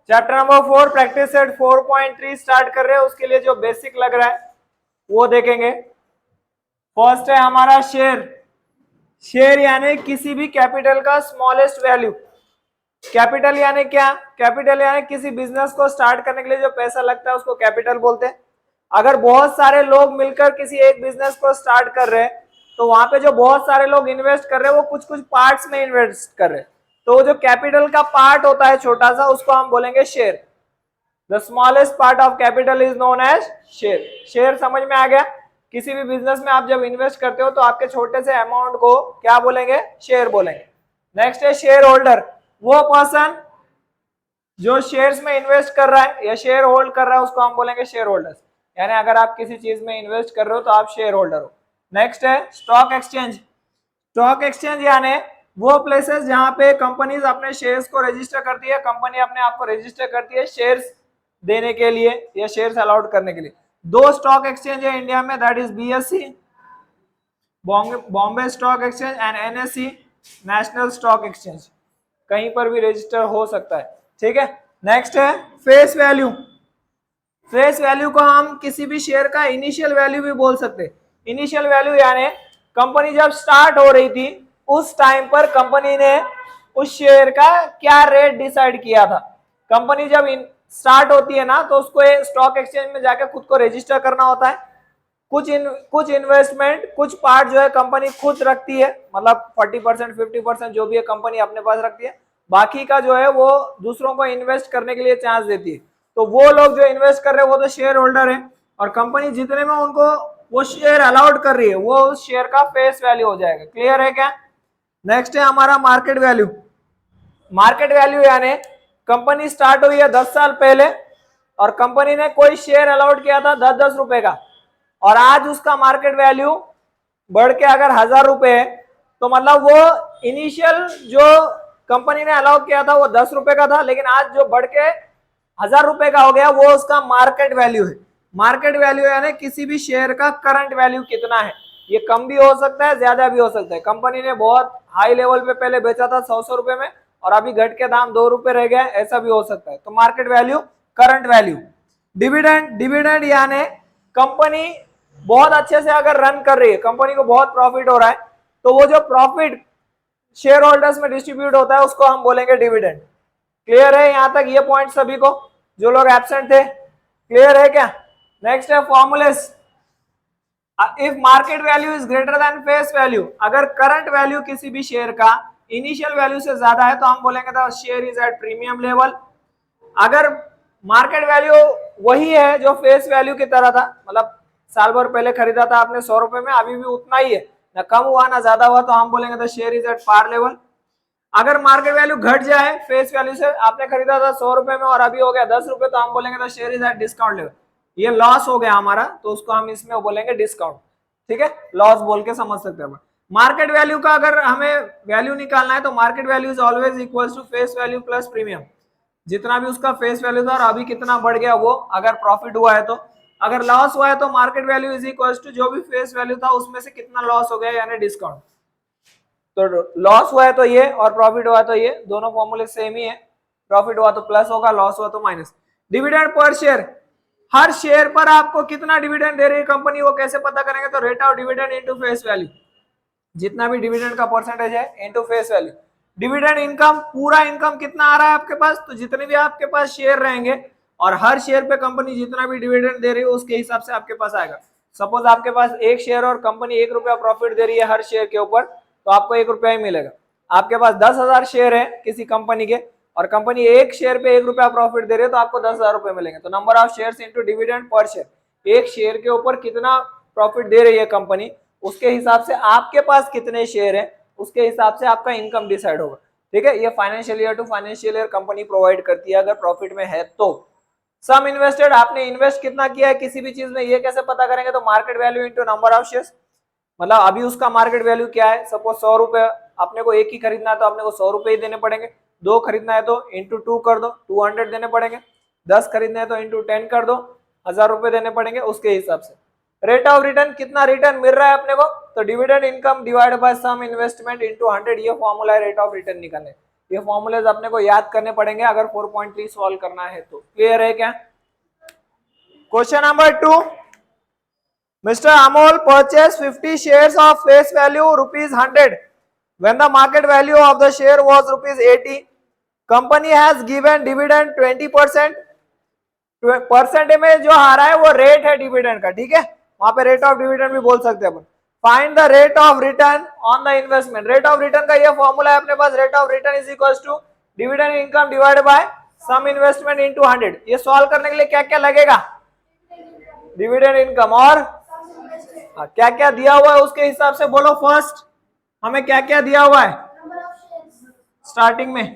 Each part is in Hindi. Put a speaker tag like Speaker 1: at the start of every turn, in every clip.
Speaker 1: Chapter number 4 practice set 4.3 start कर रहे हैं, उसके लिए जो बेसिक लग रहा है वो देखेंगे। फर्स्ट है हमारा शेयर। शेयर यानी किसी भी कैपिटल का स्मॉलेस्ट वैल्यू। कैपिटल यानी क्या? कैपिटल यानी किसी बिजनेस को स्टार्ट करने के लिए जो पैसा लगता है उसको कैपिटल बोलते हैं। अगर बहुत सारे लोग मिलकर किसी एक बिजनेस को स्टार्ट कर रहे हैं तो वहां पे जो बहुत सारे लोग इन्वेस्ट कर रहे हैं वो कुछ कुछ पार्ट्स में इन्वेस्ट कर रहे हैं, तो जो कैपिटल का पार्ट होता है छोटा सा उसको हम बोलेंगे share. The smallest part of capital is known as share. Share समझ में आ गया? किसी भी बिजनेस में आप जब इन्वेस्ट करते हो तो आपके छोटे से अमाउंट को क्या बोलेंगे? शेयर बोलेंगे। नेक्स्ट है शेयर होल्डर। वो पर्सन जो शेयर्स में इन्वेस्ट कर रहा है या शेयर होल्ड कर रहा है उसको हम बोलेंगे शेयर होल्डर्स। यानी अगर आप किसी चीज में इन्वेस्ट कर रहे हो तो आप शेयर होल्डर हो। नेक्स्ट है स्टॉक एक्सचेंज। स्टॉक एक्सचेंज यानी वो प्लेसेस जहां पे कंपनीज अपने शेयर्स को रजिस्टर करती है, कंपनी अपने आप को रजिस्टर करती है शेयर्स देने के लिए या शेयर्स अलाउड करने के लिए। दो स्टॉक एक्सचेंज है इंडिया में, that is BSE Bombay stock exchange and NSE national stock exchange. कहीं पर भी रजिस्टर हो सकता है, ठीक है। नेक्स्ट है फेस वैल्यू। फेस वैल्यू को हम किसी भी शेयर का इनिशियल वैल्यू भी बोल सकते हैं। इनिशियल वैल्यू यानी कंपनी जब स्टार्ट हो रही थी उस टाइम पर कंपनी ने उस शेयर का क्या रेट डिसाइड किया था। कंपनी जब स्टार्ट होती है ना तो उसको स्टॉक एक्सचेंज में जाकर खुद को रजिस्टर करना होता है। कुछ इन्वेस्टमेंट, कुछ पार्ट जो है कंपनी खुद रखती है, मतलब 40% 50% जो भी है कंपनी अपने पास रखती है, बाकी का जो है वो दूसरों को इन्वेस्ट करने के लिए चांस देती है। तो वो लोग जो इन्वेस्ट कर रहे हैं वो तो शेयर होल्डर है, और कंपनी जितने में उनको वो शेयर अलाउड कर रही है वो उस शेयर का फेस वैल्यू हो जाएगा। क्लियर है क्या? नेक्स्ट है हमारा मार्केट वैल्यू। मार्केट वैल्यू यानी कंपनी स्टार्ट हुई है 10 साल पहले और कंपनी ने कोई शेयर अलाउड किया था 10-10 रुपए का, और आज उसका मार्केट वैल्यू बढ़ के अगर 1000 रुपए है तो मतलब वो इनिशियल जो कंपनी ने अलाउ किया था वो 10 रुपए का था, लेकिन आज जो बढ़ के 1000 रुपए का हो गया वो उसका मार्केट वैल्यू है। मार्केट वैल्यू यानी किसी भी शेयर का करंट वैल्यू कितना है। ये कम भी हो सकता है, ज्यादा भी हो सकता है। कंपनी ने बहुत हाई लेवल पे पहले बेचा था 100 रुपए में और अभी घट के दाम 2 रुपए रह गया, ऐसा भी हो सकता है। तो market value, current value. Dividend. Dividend यानी कंपनी बहुत अच्छे से अगर रन कर रही है, कंपनी को बहुत प्रॉफिट हो रहा है, तो वो जो प्रॉफिट शेयर होल्डर्स में डिस्ट्रीब्यूट होता है उसको हम बोलेंगे डिविडेंड। क्लियर है यहां तक ये पॉइंट सभी को, जो लोग एब्सेंट थे? क्लियर है क्या? नेक्स्ट है formulas. If market value is greater than face value, अगर करंट वैल्यू किसी भी शेयर का इनिशियल वैल्यू से ज्यादा है तो हम बोलेंगे the share is at premium level. अगर मार्केट वैल्यू वही है जो फेस वैल्यू की तरह था, मतलब साल भर पहले खरीदा था आपने 100 रुपए में, अभी भी उतना ही है, ना कम हुआ ना ज्यादा हुआ, तो हम बोलेंगे the share is at par level. अगर मार्केट वैल्यू घट जाए फेस वैल्यू से, आपने खरीदा था 100 रुपए में और अभी हो गया 10 रुपए, तो हम बोलेंगे the share is at discount level. ये लॉस हो गया हमारा तो उसको हम इसमें बोलेंगे डिस्काउंट, ठीक है। लॉस बोल के समझ सकते हैं। मार्केट वैल्यू का अगर हमें वैल्यू निकालना है तो market value is always equal to face value plus premium. जितना भी उसका फेस वैल्यू था और अभी कितना बढ़ गया वो, अगर प्रॉफिट हुआ है तो, अगर लॉस हुआ है तो market value is equal to जो भी फेस वैल्यू था उसमें से कितना लॉस हो गया यानी डिस्काउंट। तो लॉस हुआ है तो ये और प्रॉफिट हुआ तो ये, दोनों फॉर्मूले सेम ही है। प्रॉफिट हुआ तो प्लस होगा, लॉस हुआ तो माइनस। डिविडेंड पर शेयर, हर शेयर पर आपको कितना डिविडेंड दे रही है कंपनी वो कैसे पता करेंगे? तो rate of dividend into face value, जितना भी डिविडेंड का परसेंटेज है into face value. Dividend income, पूरा इनकम कितना आ रहा है आपके पास, तो जितने भी आपके पास शेयर रहेंगे और हर शेयर पे कंपनी जितना भी डिविडेंड दे रही है उसके हिसाब से आपके पास आएगा। सपोज आपके पास एक शेयर और कंपनी 1 रुपया प्रॉफिट दे रही है हर शेयर के ऊपर, तो आपको 1 रुपया ही मिलेगा। आपके पास 10,000 शेयर है किसी कंपनी के और कंपनी एक शेयर पे 1 रुपया प्रॉफिट दे रही है तो आपको 10,000 रुपए मिलेंगे। तो number of shares into dividend per share, एक शेयर के ऊपर कितना प्रॉफिट दे रही है कंपनी उसके हिसाब से आपके पास कितने शेयर है उसके हिसाब से आपका इनकम डिसाइड होगा, ठीक है। ये financial year to financial year company provide करती है अगर प्रॉफिट में है तो। सम इन्वेस्टेड, आपने इन्वेस्ट कितना किया है किसी भी चीज में, ये कैसे पता करेंगे? तो market value into number of shares, मतलब अभी उसका मार्केट वैल्यू क्या है। सपोज 100 रुपए, अपने को एक ही खरीदना है तो अपने को 100 रुपए ही देने पड़ेंगे। 2 खरीदना है तो इंटू 2 कर दो, 200 देने पड़ेंगे। 10 खरीदना है तो इंटू 10 कर दो, 1000 रुपए देने पड़ेंगे उसके हिसाब से। रेट ऑफ रिटर्न, कितना रिटर्न मिल रहा है अपने को, तो dividend income divide by sum investment into 100, ये फॉर्मूला है रेट ऑफ रिटर्न निकालने। ये फॉर्मूलेज अपने को याद करने पड़ेंगे अगर 4.3 सॉल्व करना है तो। क्लियर है क्या? Question number 2, Mr. Amol purchased 50 shares of face value ₹100 when the market value of the share was ₹80. Company has given dividend 20%. Percentage में जो आ रहा है वो रेट है डिविडेंड का, ठीक है, वहां पे रेट ऑफ डिविडेंड भी बोल सकते हैं अपन। Find the rate of return on the investment. Rate of return का ये फॉर्मूला है अपने पास, rate of return is equal to dividend income divided by sum investment into 100। ये सॉल्व करने के लिए क्या क्या लगेगा? डिविडेंड इनकम और क्या क्या दिया हुआ है उसके हिसाब से बोलो। फर्स्ट हमें क्या क्या दिया हुआ है? स्टार्टिंग में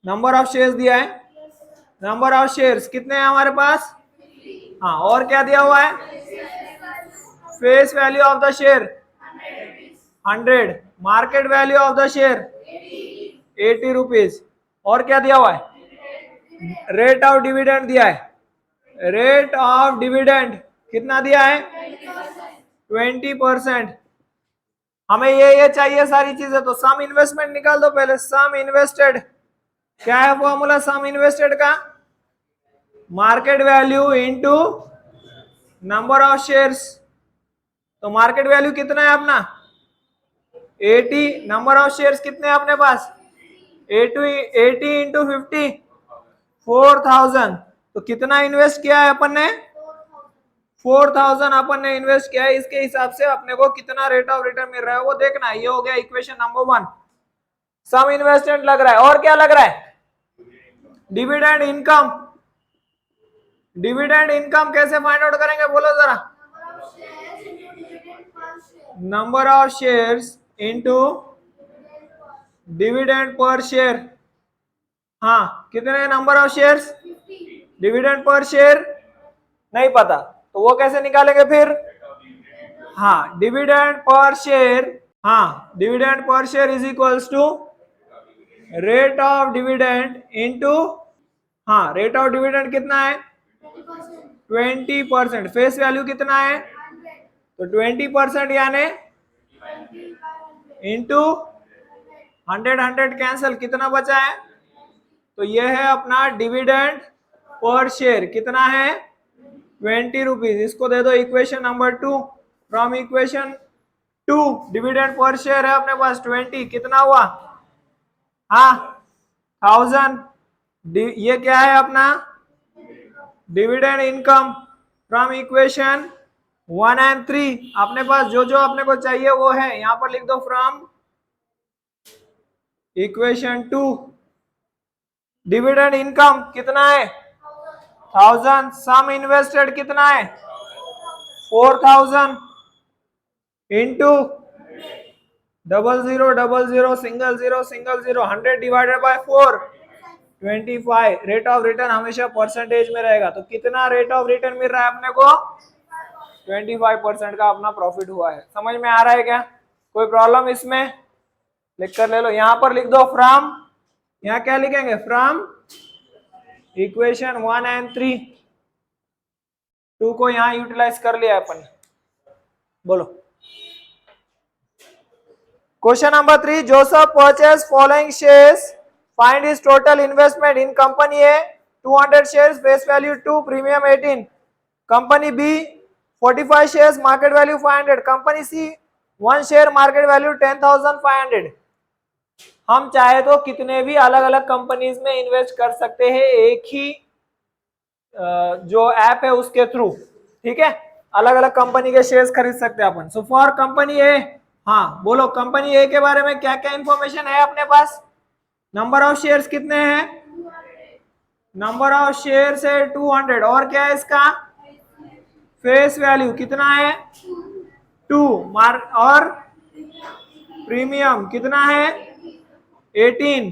Speaker 1: नंबर ऑफ शेयर्स दिया है। नंबर ऑफ शेयर्स कितने हैं हमारे पास? हाँ, और क्या दिया हुआ है? Face value of the share 100, market value of the share 80 rupees. और क्या दिया हुआ है? रेट ऑफ डिविडेंड दिया है। रेट ऑफ डिविडेंड कितना दिया है? 20%। हमें ये चाहिए सारी चीजें, तो सम इन्वेस्टमेंट निकाल दो पहले। सम इन्वेस्टेड क्या है फॉर्मूला सम इन्वेस्टेड का? Market value into number of shares. तो मार्केट वैल्यू कितना है अपना? 80। नंबर ऑफ शेयर्स कितने हैं अपने पास? 80 इंटू 50 4000। तो कितना इन्वेस्ट किया है अपन ने? 4000 अपन ने इन्वेस्ट किया है। इसके हिसाब से अपने को कितना रेट ऑफ रिटर्न मिल रहा है वो देखना है। ये हो गया इक्वेशन नंबर 1, सम इन्वेस्टमेंट लग रहा है। और क्या लग रहा है? Dividend income. डिविडेंड इनकम कैसे फाइंड आउट करेंगे बोलो जरा? Number of shares into dividend per share. हाँ, कितने number of shares? Dividend per share नहीं पता तो वो कैसे निकालेंगे फिर? हाँ, डिविडेंड पर शेयर। हाँ, dividend per share is equals to rate of dividend into, हाँ, रेट ऑफ डिविडेंड कितना है? 20%। फेस वैल्यू कितना है? तो 20% यानी इंटू 100 कैंसल, कितना बचा है? तो ये है अपना डिविडेंड पर शेयर कितना है? 20 रुपीज। इसको दे दो equation number 2। From equation 2 dividend per share है अपने पास 20, कितना हुआ? हाँ, 1000। ये क्या है अपना? Dividend income. From equation 1 and 3 अपने पास जो जो अपने को चाहिए वो है, यहां पर लिख दो। फ्रॉम इक्वेशन 2 डिविडेंड इनकम कितना है? 1000। सम इन्वेस्टेड कितना है? 4000 into 0000 single zero 100 divided by 4 25। Rate of return हमेशा परसेंटेज में रहेगा, तो कितना रेट ऑफ रिटर्न मिल रहा है अपने को? 25% का अपना प्रॉफिट हुआ है। समझ में आ रहा है क्या? कोई प्रॉब्लम इसमें? लिख कर ले लो, यहां पर लिख दो फ्रॉम, यहां क्या लिखेंगे? From equation 1 and 3। 2 को यहां यूटिलाइज कर लिया अपन। बोलो question number 3, Joseph purchase following shares, find his total investment in company A 200 shares, face value 2, premium 18। Company B 45 shares, market value 500। Company C 1 share, market value 10,500। हम चाहे तो कितने भी अलग अलग कंपनीज में इन्वेस्ट कर सकते हैं एक ही जो ऐप है उसके थ्रू, ठीक है। अलग अलग कंपनी के शेयर्स खरीद सकते हैं अपन। सो फॉर कंपनी ए, हाँ बोलो कंपनी ए के बारे में क्या क्या इंफॉर्मेशन है अपने पास? नंबर ऑफ शेयर्स कितने हैं? नंबर ऑफ शेयर्स है 200। और क्या है इसका? फेस वैल्यू कितना है? 2। और प्रीमियम कितना है? 18।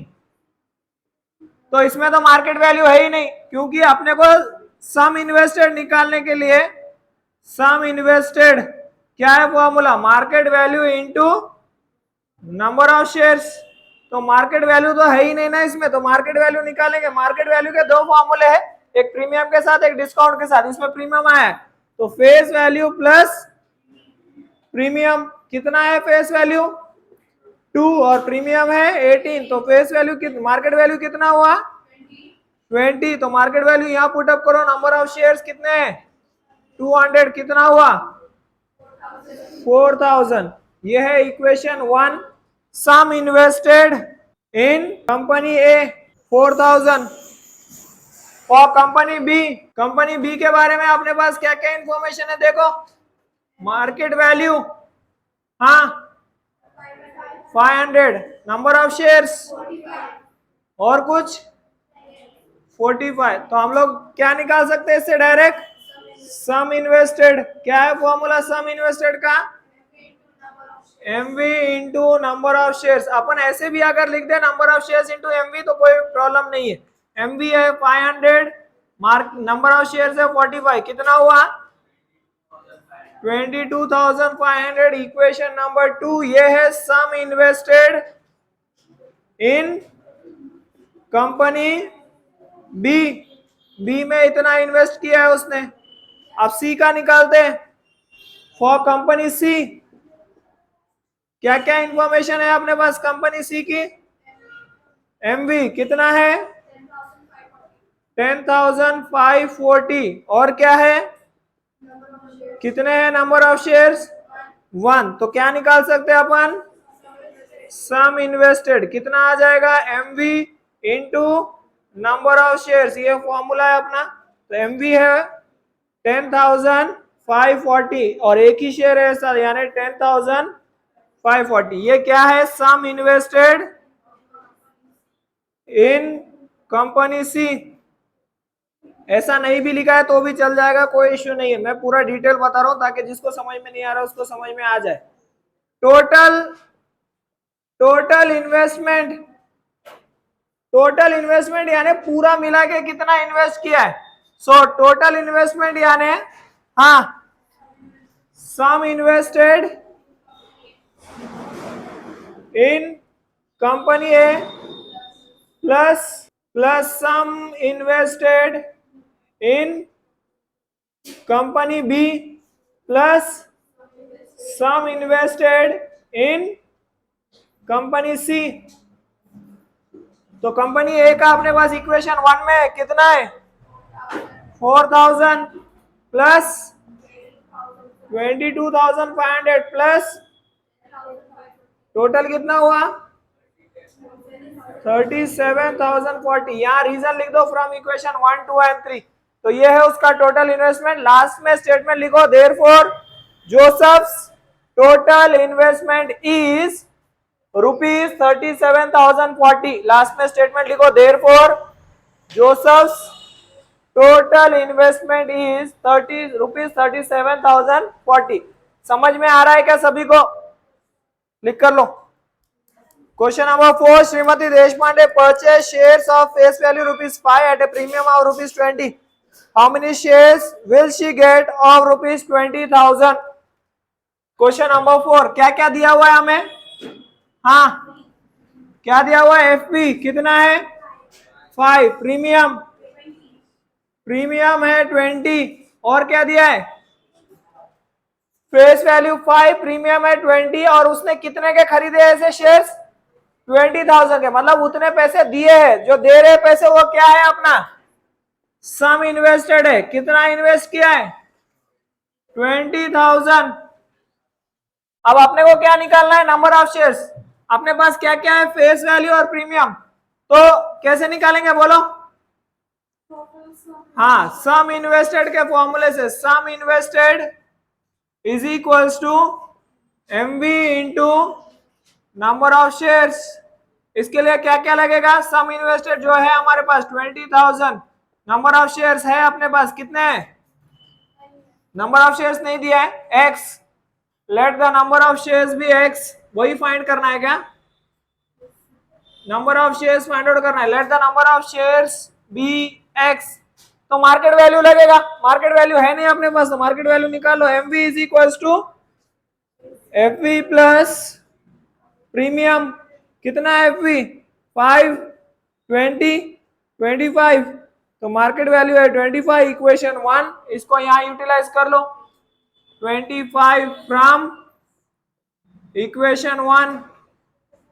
Speaker 1: तो इसमें तो मार्केट वैल्यू है ही नहीं, क्योंकि अपने को सम इन्वेस्टेड निकालने के लिए सम इन्वेस्टेड क्या है formula? Market value into number of shares. तो मार्केट वैल्यू तो है ही नहीं ना इसमें, तो मार्केट वैल्यू निकालेंगे। मार्केट वैल्यू के 2 फॉर्मूले हैं, एक प्रीमियम के साथ एक डिस्काउंट के साथ। इसमें प्रीमियम आया है तो फेस वैल्यू प्लस प्रीमियम कितना है? फेस वैल्यू 2 और प्रीमियम है 18, तो फेस वैल्यू मार्केट वैल्यू कितना हुआ 20। तो मार्केट वैल्यू यहाँ पुटअप करो, नंबर ऑफ शेयर्स कितने हैं 200, कितना हुआ 4000। ये है equation 1। Sum invested in company A 4000 और कंपनी बी के बारे में अपने पास क्या क्या इंफॉर्मेशन है देखो, मार्केट वैल्यू हाँ 500, नंबर ऑफ शेयर्स और कुछ 45। तो हम लोग क्या निकाल सकते हैं इससे डायरेक्ट, सम इन्वेस्टेड। क्या है फॉर्मूला सम इन्वेस्टेड का, MV into number of shares. अपन ऐसे भी अगर लिख दे number of shares into MV तो कोई प्रॉब्लम नहीं है। एमवी है 500, मार्क नंबर ऑफ शेयर्स है 45, कितना हुआ 22,500। इक्वेशन नंबर 2 ये है सम इन्वेस्टेड इन कंपनी बी में इतना इन्वेस्ट किया है उसने। अब सी का निकालते हैं, फॉर कंपनी सी क्या क्या इंफॉर्मेशन है अपने पास कंपनी सी की, एमवी कितना है 10,540 और क्या है कितने हैं नंबर ऑफ शेयर्स 1। तो क्या निकाल सकते हैं अपन, सम इन्वेस्टेड कितना आ जाएगा MV into number of shares, ये फॉर्मूला है अपना। तो एमवी है 10,540 और एक ही शेयर है सर, यानी 10,540। ये क्या है सम इन्वेस्टेड इन कंपनी सी। ऐसा नहीं भी लिखा है तो भी चल जाएगा, कोई इश्यू नहीं है। मैं पूरा डिटेल बता रहा हूं ताकि जिसको समझ में नहीं आ रहा उसको समझ में आ जाए। टोटल इन्वेस्टमेंट यानी पूरा मिला के कितना इन्वेस्ट किया है। सो टोटल इन्वेस्टमेंट यानी हाँ sum invested in company A plus sum invested in company B plus sum invested in company C. तो कंपनी ए का अपने पास इक्वेशन 1 में कितना है 4000 प्लस 22,500 प्लस टोटल कितना हुआ 37,040। यहाँ रीजन लिख दो फ्रॉम इक्वेशन 1, 2 एंड 3। तो ये है उसका टोटल इन्वेस्टमेंट। लास्ट में स्टेटमेंट लिखो, therefore Joseph's total investment is ₹37,040। Last में स्टेटमेंट लिखो, therefore Joseph's total investment is ₹37,040। समझ में आ रहा है क्या सभी को, लिख कर लो। Question number 4, Shrimati Deshpande purchase shares of face value ₹5 at a premium of ₹20। How many shares will she get of ₹20,000। Question number 4, क्या क्या दिया हुआ है हमें, हाँ क्या दिया हुआ है, एफपी कितना है 5, प्रीमियम है 20 और क्या दिया है फेस वैल्यू 5, प्रीमियम है 20 और उसने कितने के खरीदे ऐसे शेयर्स 20,000 के, मतलब उतने पैसे दिए हैं। जो दे रहे पैसे वो क्या है अपना सम इन्वेस्टेड है, कितना इन्वेस्ट किया है 20,000। अब अपने को क्या निकालना है नंबर ऑफ शेयर्स। अपने पास क्या क्या है फेस वैल्यू और प्रीमियम, तो कैसे निकालेंगे बोलो, हाँ सम इन्वेस्टेड के फॉर्मूले से, sum invested is equals to MV into number of shares. इसके लिए क्या क्या लगेगा, सम इन्वेस्टेड जो है हमारे पास 20,000, नंबर ऑफ शेयर्स है अपने पास कितने हैं, नंबर ऑफ शेयर्स नहीं दिया है x, let the number of shares भी x, वही फाइंड करना है क्या, number of shares find out करना है, let the number of shares be x। तो मार्केट वैल्यू लगेगा, मार्केट वैल्यू है नहीं अपने पास तो मार्केट वैल्यू निकालो, mv is equals to fv plus premium कितना है fv 5, 20, 25, तो मार्केट वैल्यू है 25। इक्वेशन 1 इसको यहां यूटिलाइज कर लो, 25 फ्रॉम इक्वेशन 1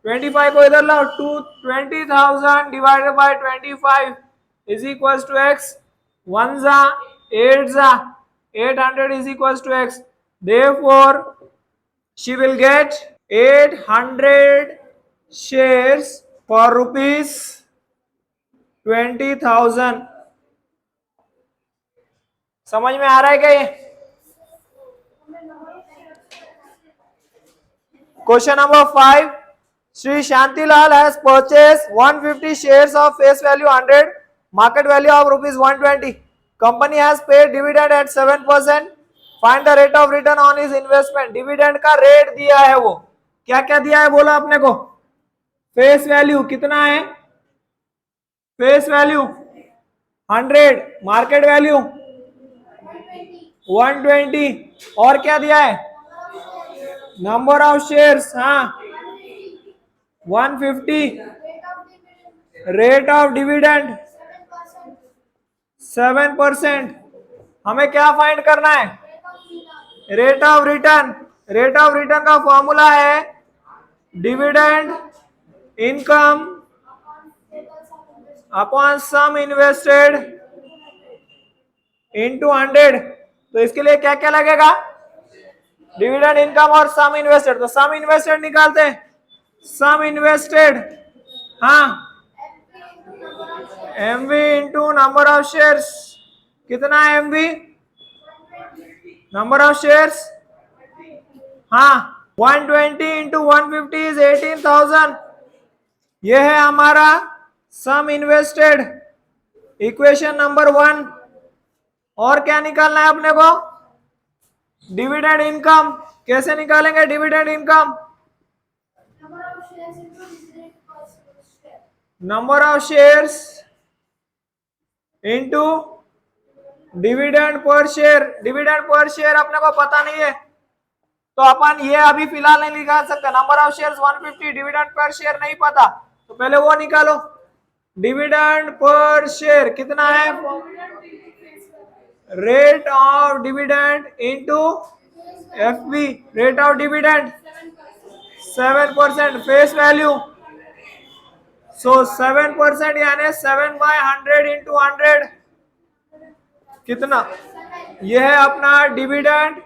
Speaker 1: 25 को इधर लाओ, 20,000 divided by 25 is equal to x, 1 जा 8 जा 800 is equal to x, therefore she will get 800 shares for rupees 20,000। समझ में आ रहा है क्या ये? Question number 5, Sri Shantilal has purchased 150 shares of face value 100, market value of rupees 120. Company has paid dividend at 7%. Find the rate of return on his investment. Dividend का रेट दिया है, वो क्या क्या दिया है बोला अपने को? फेस वैल्यू कितना है? फेस वैल्यू 100, मार्केट वैल्यू 120, और क्या दिया है? नंबर ऑफ शेयर्स, हाँ 150, रेट ऑफ डिविडेंड 7%। हमें क्या फाइंड करना है? Rate of return. Rate of return का फॉर्मूला है डिविडेंड इनकम अपॉन सम इन्वेस्टेड इनटू 100। तो इसके लिए क्या क्या लगेगा? डिविडेंड इनकम और सम इन्वेस्टेड। तो सम इन्वेस्टेड निकालते हैं, सम इन्वेस्टेड, हाँ MV into number of shares. कितना है एमवी? नंबर ऑफ शेयर्स, हाँ 120 इंटू 150 इज 18,000। यह है हमारा सम इन्वेस्टेड, इक्वेशन नंबर 1। और क्या निकालना है अपने को? Dividend income. कैसे निकालेंगे dividend income? Number of shares into dividend per share. Dividend per share अपने को पता नहीं है, तो अपन ये अभी फिलहाल नहीं निकाल सकते। Number of shares 150, dividend per share नहीं पता, तो पहले वो निकालो। डिविडेंड पर शेयर कितना है? Rate of dividend into FV, rate of dividend 7%, face value, so 7% यानी 7/100 इंटू 100 कितना? यह है अपना dividend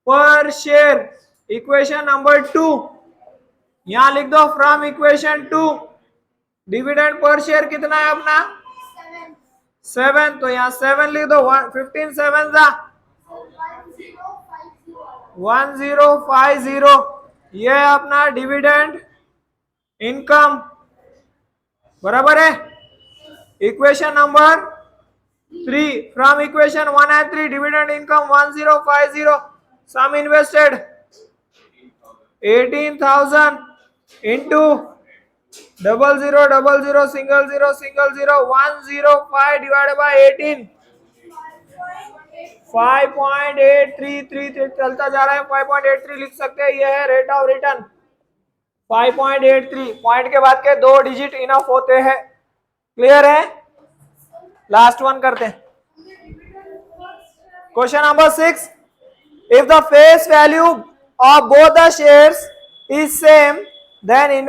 Speaker 1: per share, equation number 2। यहां लिख दो from equation 2 dividend per share कितना है अपना? 7। तो यहाँ 7 लिख दो, 15 7 जा 1050। यह है अपना डिविडेंड इनकम, बराबर है। Equation number 3, from equation 1 and 3 dividend income 1050, sum invested 18,000 into 0000 single 0 105 divided by 18, 5.833 चलता जा रहा है, 5.83 लिख सकते हैं। यह है रेट ऑफ रिटर्न 5.83। पॉइंट के बाद के 2 डिजिट इनफ होते हैं। क्लियर है? लास्ट वन करते हैं। Question number 6, if the face value of both the shares is same, then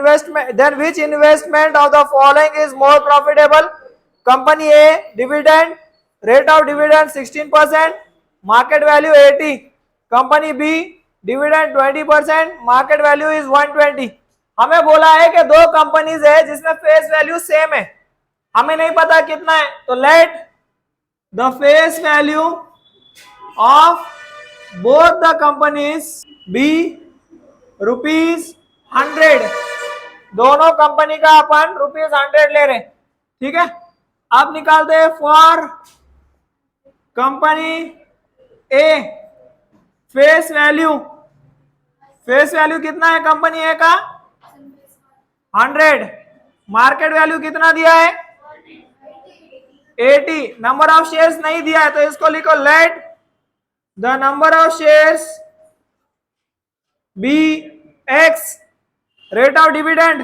Speaker 1: which investment of the following is more profitable? Company A, dividend, rate of dividend 16%, market value 80. Company B, dividend 20%, market value is 120. हमें बोला है कि 2 कंपनीज है जिसमें फेस वैल्यू सेम है, हमें नहीं पता कितना है, तो let the face value of both the companies be ₹100। दोनों कंपनी का अपन ₹100 ले रहे, ठीक है। अब निकालते हैं for company A face value. Face value कितना है कंपनी ए का? 100। मार्केट वैल्यू कितना दिया है? 80। नंबर ऑफ शेयर्स नहीं दिया है, तो इसको लिखो let the number of shares be x, rate of dividend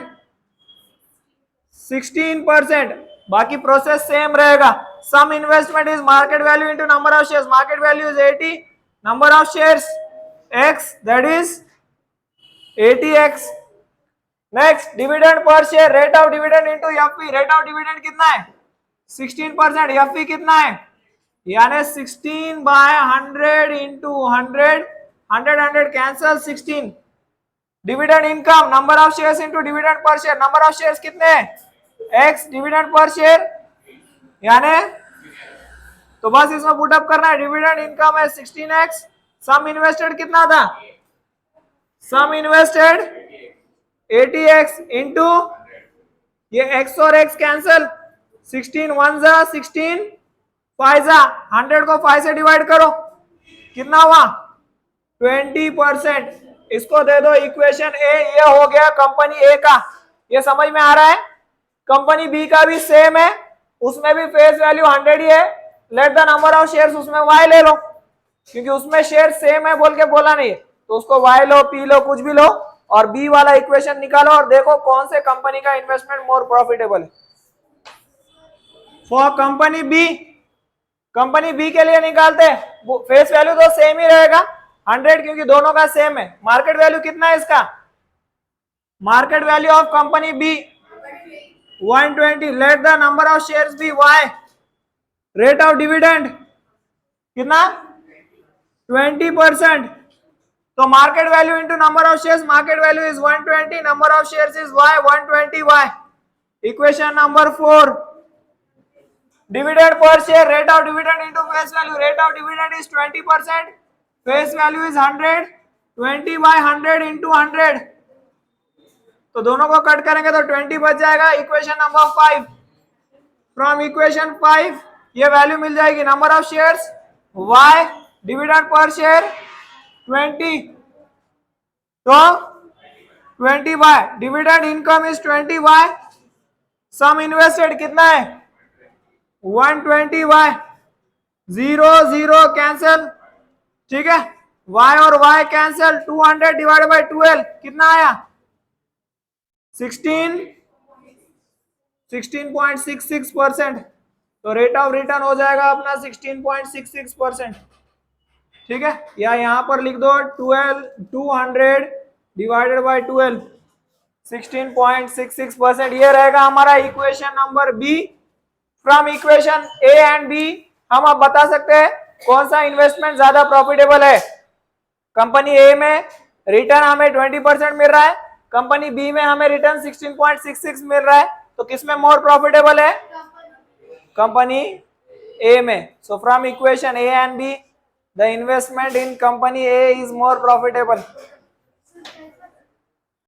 Speaker 1: 16%। बाकी प्रोसेस सेम रहेगा। Sum investment is market value into number of shares, market value is 80, number of shares x, that is 80x next dividend per share, rate of dividend into FP, rate of dividend कितना है 16%, एफपी कितना है यानी 16 by 100 into 100, 100 cancel 16। Dividend income number of shares into dividend per share, number of shares कितने हैं x, डिविडेंड पर शेयर यानी तो बस इसमें पुटअप करना है, डिविडेंड इनकम है 16x, सम इन्वेस्टेड कितना था, सम इन्वेस्टेड 80x इंटू ये x और x कैंसल, 16 1 जा 16 5 जा 100 को 5 से डिवाइड करो कितना हुआ 20%। इसको दे दो इक्वेशन ए, ये हो गया कंपनी ए का, ये समझ में आ रहा है। कंपनी बी का भी सेम है, उसमें भी फेस वैल्यू 100 ही है, let the number of shares उसमें y ले लो क्योंकि उसमें शेयर सेम है बोल के बोला नहीं है, तो उसको y लो p लो कुछ भी लो और b वाला इक्वेशन निकालो और देखो कौन से कंपनी का इन्वेस्टमेंट मोर प्रॉफिटेबल है। For company B, company B के लिए निकालते हैं, फेस वैल्यू तो सेम ही रहेगा 100 क्योंकि दोनों का सेम है। मार्केट वैल्यू कितना है इसका, market value of company B 120, let the number of shares be y, rate of dividend कितना 20%, तो market value into number of shares, market value is 120, number of shares is y, 120y। Equation number 4, dividend per share, rate of dividend into face value, rate of dividend is 20%, face value is 100, 20 by 100 into 100, तो दोनों को कट करेंगे तो 20 बच जाएगा। इक्वेशन नंबर 5, फ्रॉम इक्वेशन 5 ये वैल्यू मिल जाएगी, number of shares y, dividend per share 20, तो 20 by dividend income is 20 by sum invested कितना है 120 बाय 0 0 कैंसल, ठीक है y और y कैंसल, 200 डिवाइड बाय 12 कितना आया 16.66%, तो रेट ऑफ रिटर्न हो जाएगा अपना 16.66%, ठीक है। या यहां पर लिख दो 200 डिवाइडेड बाय 12 16.66%, ये रहेगा हमारा equation number B. From equation A and B हम अब बता सकते हैं कौन सा इन्वेस्टमेंट ज्यादा प्रॉफिटेबल है। कंपनी ए में रिटर्न हमें 20% मिल रहा है, कंपनी बी में हमें रिटर्न 16.66 मिल रहा है, तो किसमें मोर प्रॉफिटेबल है कंपनी ए में। So from equation A and be the investment in company A is more profitable.